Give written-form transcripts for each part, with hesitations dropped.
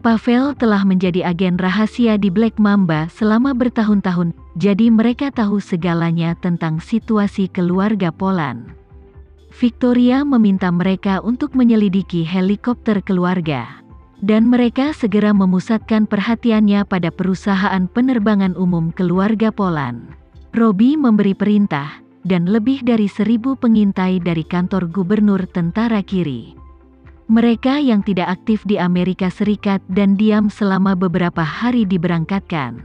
Pavel telah menjadi agen rahasia di Black Mamba selama bertahun-tahun, jadi mereka tahu segalanya tentang situasi keluarga Polan. Victoria meminta mereka untuk menyelidiki helikopter keluarga. Dan mereka segera memusatkan perhatiannya pada perusahaan penerbangan umum keluarga Polan. Robbie memberi perintah, dan lebih dari 1.000 pengintai dari kantor gubernur tentara kiri. Mereka yang tidak aktif di Amerika Serikat dan diam selama beberapa hari diberangkatkan.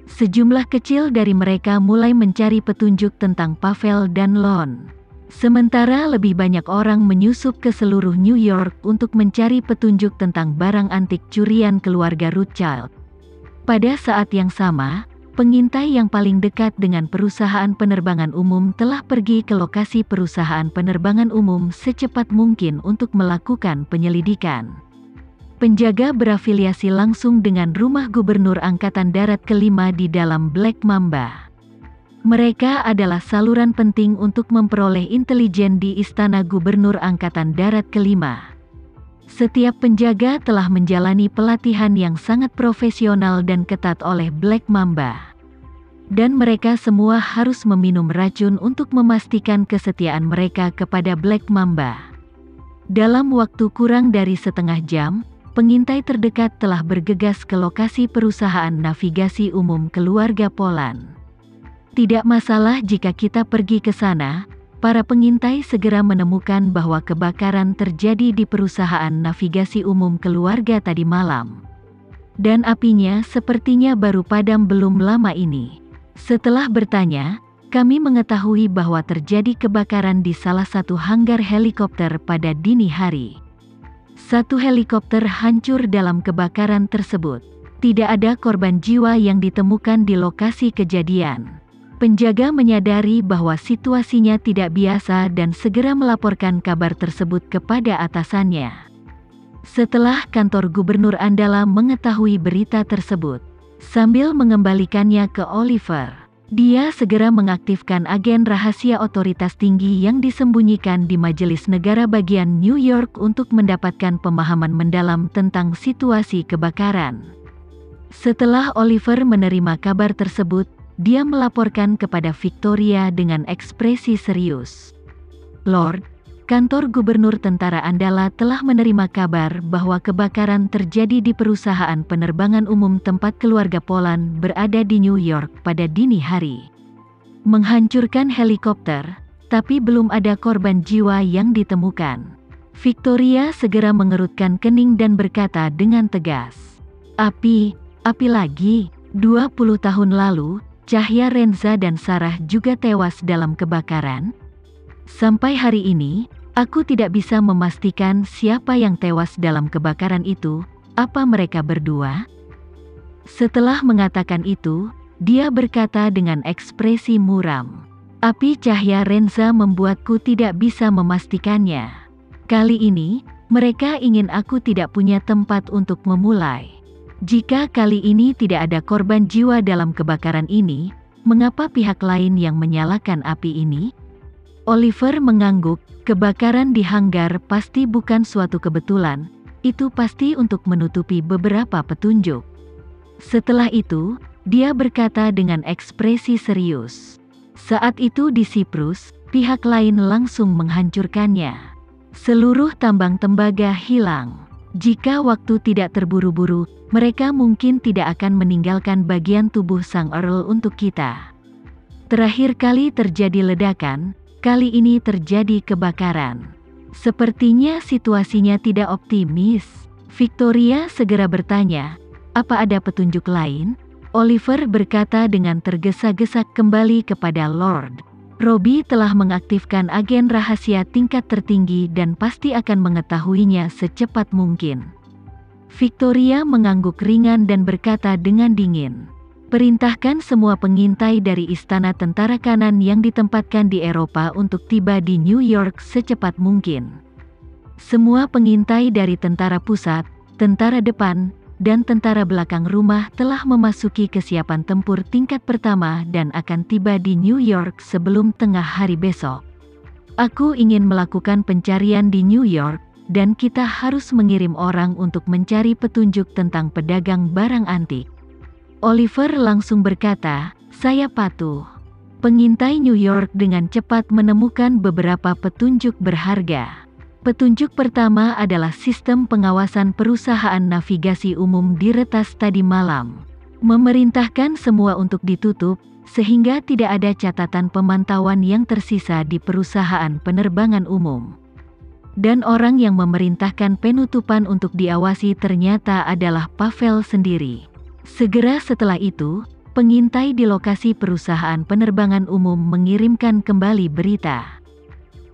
Sejumlah kecil dari mereka mulai mencari petunjuk tentang Pavel dan Lon. Sementara lebih banyak orang menyusup ke seluruh New York untuk mencari petunjuk tentang barang antik curian keluarga Rothschild. Pada saat yang sama, pengintai yang paling dekat dengan perusahaan penerbangan umum telah pergi ke lokasi perusahaan penerbangan umum secepat mungkin untuk melakukan penyelidikan. Penjaga berafiliasi langsung dengan rumah gubernur Angkatan Darat kelima di dalam Black Mamba. Mereka adalah saluran penting untuk memperoleh intelijen di Istana Gubernur Angkatan Darat kelima. Setiap penjaga telah menjalani pelatihan yang sangat profesional dan ketat oleh Black Mamba. Dan mereka semua harus meminum racun untuk memastikan kesetiaan mereka kepada Black Mamba. Dalam waktu kurang dari setengah jam, pengintai terdekat telah bergegas ke lokasi perusahaan navigasi umum keluarga Polan. Tidak masalah jika kita pergi ke sana, para pengintai segera menemukan bahwa kebakaran terjadi di perusahaan navigasi umum keluarga tadi malam. Dan apinya sepertinya baru padam belum lama ini. Setelah bertanya, kami mengetahui bahwa terjadi kebakaran di salah satu hanggar helikopter pada dini hari. Satu helikopter hancur dalam kebakaran tersebut. Tidak ada korban jiwa yang ditemukan di lokasi kejadian. Penjaga menyadari bahwa situasinya tidak biasa dan segera melaporkan kabar tersebut kepada atasannya. Setelah kantor gubernur Andala mengetahui berita tersebut, sambil mengembalikannya ke Oliver, dia segera mengaktifkan agen rahasia otoritas tinggi yang disembunyikan di Majelis Negara bagian New York untuk mendapatkan pemahaman mendalam tentang situasi kebakaran. Setelah Oliver menerima kabar tersebut, dia melaporkan kepada Victoria dengan ekspresi serius. Lord, kantor gubernur tentara Andala telah menerima kabar bahwa kebakaran terjadi di perusahaan penerbangan umum tempat keluarga Polan berada di New York pada dini hari. Menghancurkan helikopter, tapi belum ada korban jiwa yang ditemukan. Victoria segera mengerutkan kening dan berkata dengan tegas, Api lagi, 20 tahun lalu, Cahya Renza dan Sarah juga tewas dalam kebakaran. Sampai hari ini, aku tidak bisa memastikan siapa yang tewas dalam kebakaran itu, apa mereka berdua? Setelah mengatakan itu, dia berkata dengan ekspresi muram. Api Cahya Renza membuatku tidak bisa memastikannya. Kali ini, mereka ingin aku tidak punya tempat untuk memulai. Jika kali ini tidak ada korban jiwa dalam kebakaran ini, mengapa pihak lain yang menyalakan api ini? Oliver mengangguk, kebakaran di hanggar pasti bukan suatu kebetulan, itu pasti untuk menutupi beberapa petunjuk. Setelah itu, dia berkata dengan ekspresi serius. Saat itu di Siprus, pihak lain langsung menghancurkannya. Seluruh tambang tembaga hilang. Jika waktu tidak terburu-buru, mereka mungkin tidak akan meninggalkan bagian tubuh sang Earl untuk kita. Terakhir kali terjadi ledakan, kali ini terjadi kebakaran. Sepertinya situasinya tidak optimis. Victoria segera bertanya, apa ada petunjuk lain? Oliver berkata dengan tergesa-gesa kembali kepada Lord. Robbie telah mengaktifkan agen rahasia tingkat tertinggi dan pasti akan mengetahuinya secepat mungkin. Victoria mengangguk ringan dan berkata dengan dingin, perintahkan semua pengintai dari istana tentara kanan yang ditempatkan di Eropa untuk tiba di New York secepat mungkin. Semua pengintai dari tentara pusat, tentara depan, dan tentara belakang rumah telah memasuki kesiapan tempur tingkat pertama dan akan tiba di New York sebelum tengah hari besok. Aku ingin melakukan pencarian di New York, dan kita harus mengirim orang untuk mencari petunjuk tentang pedagang barang antik." Oliver langsung berkata, "Saya patuh." Pengintai New York dengan cepat menemukan beberapa petunjuk berharga. Petunjuk pertama adalah sistem pengawasan perusahaan navigasi umum di retas tadi malam. Memerintahkan semua untuk ditutup, sehingga tidak ada catatan pemantauan yang tersisa di perusahaan penerbangan umum. Dan orang yang memerintahkan penutupan untuk diawasi ternyata adalah Pavel sendiri. Segera setelah itu, pengintai di lokasi perusahaan penerbangan umum mengirimkan kembali berita.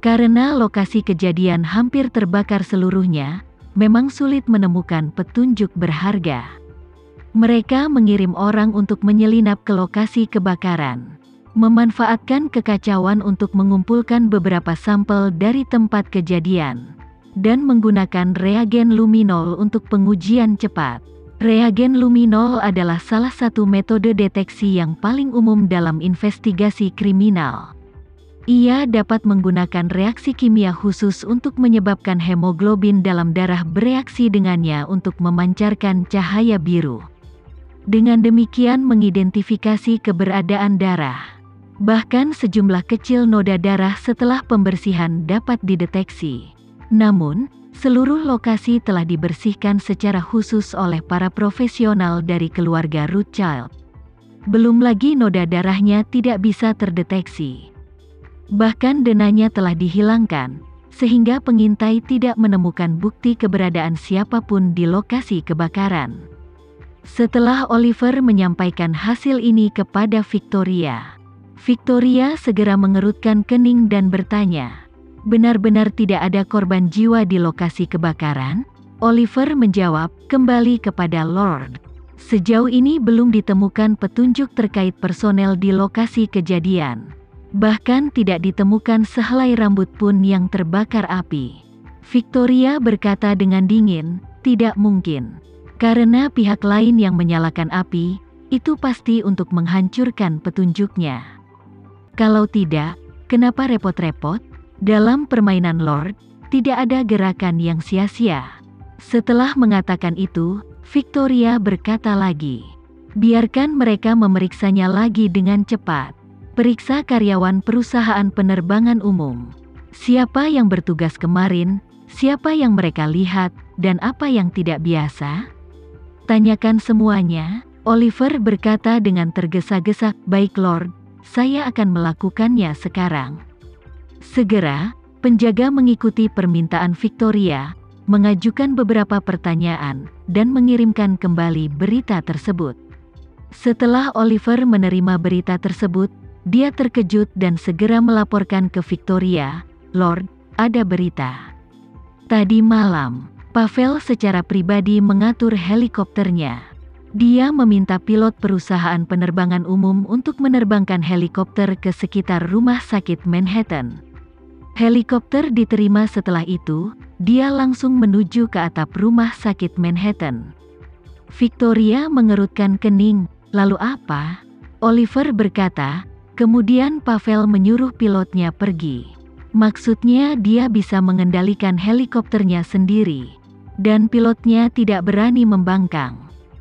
Karena lokasi kejadian hampir terbakar seluruhnya, memang sulit menemukan petunjuk berharga. Mereka mengirim orang untuk menyelinap ke lokasi kebakaran, memanfaatkan kekacauan untuk mengumpulkan beberapa sampel dari tempat kejadian, dan menggunakan reagen luminol untuk pengujian cepat. Reagen luminol adalah salah satu metode deteksi yang paling umum dalam investigasi kriminal. Ia dapat menggunakan reaksi kimia khusus untuk menyebabkan hemoglobin dalam darah bereaksi dengannya untuk memancarkan cahaya biru. Dengan demikian mengidentifikasi keberadaan darah. Bahkan sejumlah kecil noda darah setelah pembersihan dapat dideteksi. Namun, seluruh lokasi telah dibersihkan secara khusus oleh para profesional dari keluarga Rothschild. Belum lagi noda darahnya tidak bisa terdeteksi. Bahkan denanya telah dihilangkan, sehingga pengintai tidak menemukan bukti keberadaan siapapun di lokasi kebakaran. Setelah Oliver menyampaikan hasil ini kepada Victoria, Victoria segera mengerutkan kening dan bertanya, "Benar-benar tidak ada korban jiwa di lokasi kebakaran?" Oliver menjawab, "Kembali kepada Lord. Sejauh ini belum ditemukan petunjuk terkait personel di lokasi kejadian. Bahkan tidak ditemukan sehelai rambut pun yang terbakar api." Victoria berkata dengan dingin, "Tidak mungkin. Karena pihak lain yang menyalakan api, itu pasti untuk menghancurkan petunjuknya. Kalau tidak, kenapa repot-repot? Dalam permainan Lord, tidak ada gerakan yang sia-sia." Setelah mengatakan itu, Victoria berkata lagi, "Biarkan mereka memeriksanya lagi dengan cepat. Periksa karyawan perusahaan penerbangan umum. Siapa yang bertugas kemarin, siapa yang mereka lihat, dan apa yang tidak biasa? Tanyakan semuanya." Oliver berkata dengan tergesa-gesa, "Baik Lord, saya akan melakukannya sekarang." Segera, penjaga mengikuti permintaan Victoria, mengajukan beberapa pertanyaan, dan mengirimkan kembali berita tersebut. Setelah Oliver menerima berita tersebut, dia terkejut dan segera melaporkan ke Victoria, "Lord, ada berita. Tadi malam, Pavel secara pribadi mengatur helikopternya. Dia meminta pilot perusahaan penerbangan umum untuk menerbangkan helikopter ke sekitar rumah sakit Manhattan. Helikopter diterima setelah itu, dia langsung menuju ke atap rumah sakit Manhattan." Victoria mengerutkan kening, "Lalu apa?" Oliver berkata, "Kemudian Pavel menyuruh pilotnya pergi. Maksudnya dia bisa mengendalikan helikopternya sendiri. Dan pilotnya tidak berani membangkang.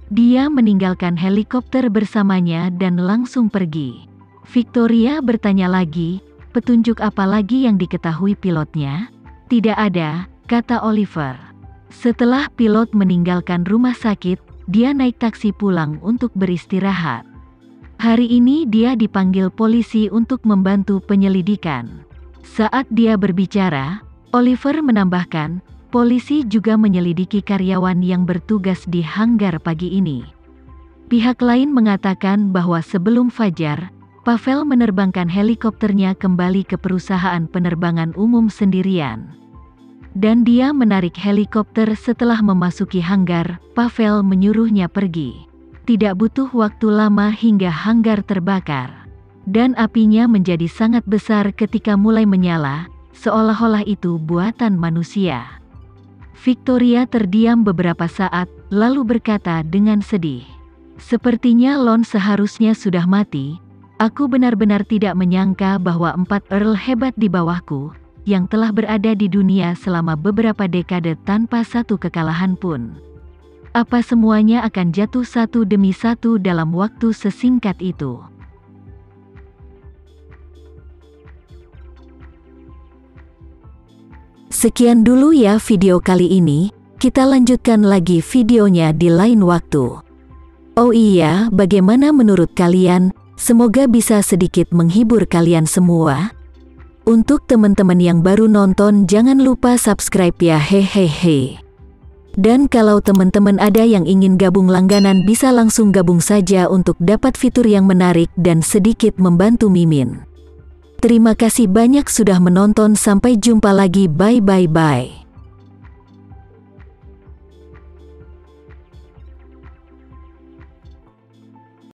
Dia meninggalkan helikopter bersamanya dan langsung pergi." Victoria bertanya lagi, "Petunjuk apa lagi yang diketahui pilotnya?" "Tidak ada," kata Oliver. Setelah pilot meninggalkan rumah sakit, dia naik taksi pulang untuk beristirahat. Hari ini dia dipanggil polisi untuk membantu penyelidikan. Saat dia berbicara, Oliver menambahkan, polisi juga menyelidiki karyawan yang bertugas di hanggar pagi ini. Pihak lain mengatakan bahwa sebelum fajar, Pavel menerbangkan helikopternya kembali ke perusahaan penerbangan umum sendirian. Dan dia menarik helikopter setelah memasuki hanggar, Pavel menyuruhnya pergi. Tidak butuh waktu lama hingga hanggar terbakar. Dan apinya menjadi sangat besar ketika mulai menyala, seolah-olah itu buatan manusia. Victoria terdiam beberapa saat, lalu berkata dengan sedih, "Sepertinya Lon seharusnya sudah mati. Aku benar-benar tidak menyangka bahwa 4 Earl hebat di bawahku, yang telah berada di dunia selama beberapa dekade tanpa satu kekalahan pun. Apa semuanya akan jatuh satu demi satu dalam waktu sesingkat itu? Sekian dulu ya video kali ini, kita lanjutkan lagi videonya di lain waktu. Oh iya, bagaimana menurut kalian? Semoga bisa sedikit menghibur kalian semua. Untuk teman-teman yang baru nonton, jangan lupa subscribe ya, hehehe. Dan kalau teman-teman ada yang ingin gabung langganan, bisa langsung gabung saja untuk dapat fitur yang menarik dan sedikit membantu Mimin. Terima kasih banyak sudah menonton, sampai jumpa lagi, bye.